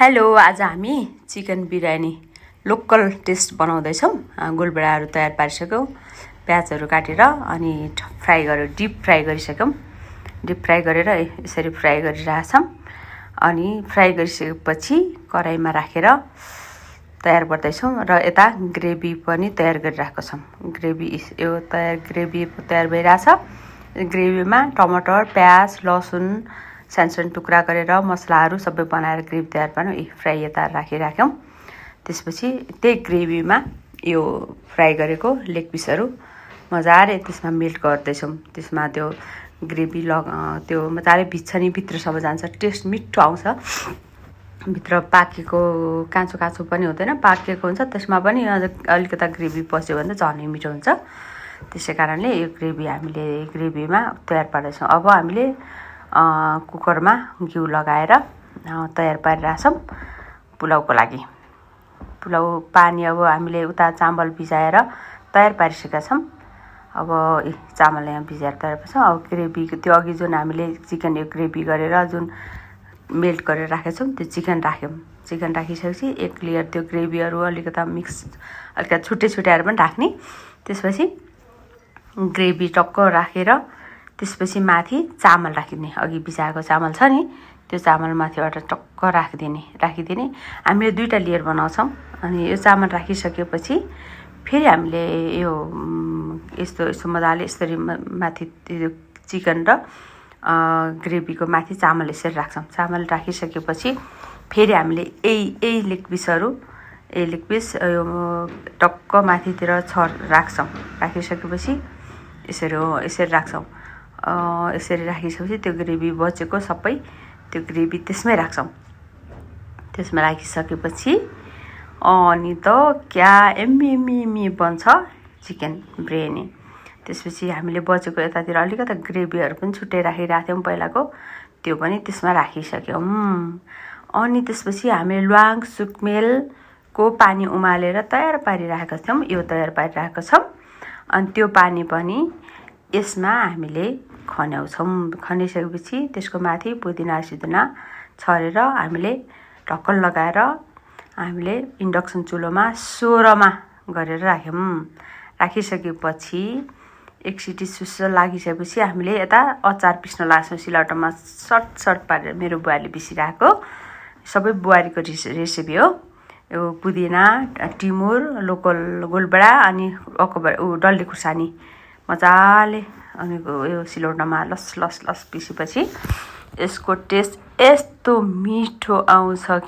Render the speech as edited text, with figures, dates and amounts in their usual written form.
Hello, आज हामी chicken biryani local taste बनाउँदैछौँ। गोलभेडाहरू तयार पारिसक्यौँ, प्याजहरू काटेर अनि फ्राई गरेर डिप फ्राई गरिसक्यौँ। डिप फ्राई गरेर यसरी फ्राई गरिरहेछौँ। अनि फ्राई गरिसकेपछि कराईमा राखेर तयार गर्दैछौँ र यता ग्रेभी पनि तयार गरिरहेको छौँ। ग्रेभी तयार भइरहेछ। ग्रेभीमा टमाटर, प्याज, लसुन सानो टुक्रा गरेर मसलाहरू सबै बनाएर ग्रेभी तयार पार्यौँ। फ्राई यता राखिराख्यौँ। त्यसपछि त्यही ग्रेभीमा यो फ्राई गरेको लेग पिसहरू मजाले त्यसमा मेल्ट गर्दैछौँ। त्यसमा त्यो ग्रेभी त्यो मजाले भिज्छ नि, भित्रसम्म जान्छ, टेस्ट मिठो आउँछ। भित्र पाकेको काँचो काँचो पनि हुँदैन, पाकेको हुन्छ, त्यसमा पनि अलिकता ग्रेभी पस्यो भने त झनै मिठो हुन्छ। त्यसै कारणले यो हामीले ग्रेभीमा तयार पार्दैछौँ। अब हामीले कुकरमा घिउ लगाएर तयार पारिरहेछौँ पुलाउको लागि। पुलाउ पानी अब हामीले उता चामल भिजाएर तयार पारिसकेका छौँ। अब चामल यहाँ भिजाएर तयार पार्छौँ। अब ग्रेभी त्यो अघि जुन हामीले चिकन यो ग्रेभी गरेर जुन मेल्ट गरेर राखेका छौँ त्यो चिकन राख्यौँ। चिकन राखिसकेपछि एक लेयर त्यो ग्रेभीहरू अलिकता अलिकता छुट्याएर पनि राख्ने। त्यसपछि ग्रेभी टक्क राखेर त्यसपछि माथि चामल राखिदिने। अघि भिजाएको चामल छ नि, त्यो चामल माथिबाट टक्क राखिदिने। हामीले 2टा लेयर बनाउँछौँ। अनि यो चामल राखिसकेपछि फेरि हामीले यो यस्तो मजाले यसरी माथि चिकन र ग्रेभीको माथि चामल यसरी राख्छौँ। चामल राखिसकेपछि फेरि हामीले यही लेग पिस यो टक्क माथितिर राख्छौँ। राखिसकेपछि यसरी राख्छौँ। यसरी राखिसकेपछि त्यो ग्रेभी बचेको सबै त्यो ग्रेभी त्यसमै राख्छौँ। त्यसमा राखिसकेपछि अनि त क्या एम्मी बन्छ चिकन बिरयानी। त्यसपछि हामीले बचेको यतातिर अलिकता ग्रेभीहरू पनि छुट्टै राखिरहेको थियौँ पहिलाको, त्यो पनि त्यसमा राखिसक्यौँ। अनि त्यसपछि हामीले ल्वाङ सुकमेलको पानी उमालेर तयार पारिरहेका थियौँ। यो तयार पारिरहेको छौँ। अनि त्यो पानी पनि यसमा हामीले खनिसकेपछि त्यसको माथि पुदिना छरेर हामीले ढक्कन लगाएर हामीले इन्डक्सन चुलोमा 16मा गरेर राख्यौँ। राखिसकेपछि एक सिटी सुस्स लागिसकेपछि हामीले यता अचार पिस्न लाग्छौँ सिलौटोमा सर्ट पारेर। मेरो बुवाले पिसिरहेको सबै बुहारीको रेसिपी हो। यो पुदिना, टिमुर, लोकल गोलभेडा अनि डल्ले खुर्सानी मजाले अनि यो सिलौटोमा लस पिसेपछि यसको टेस्ट यस्तो मिठो आउँछ।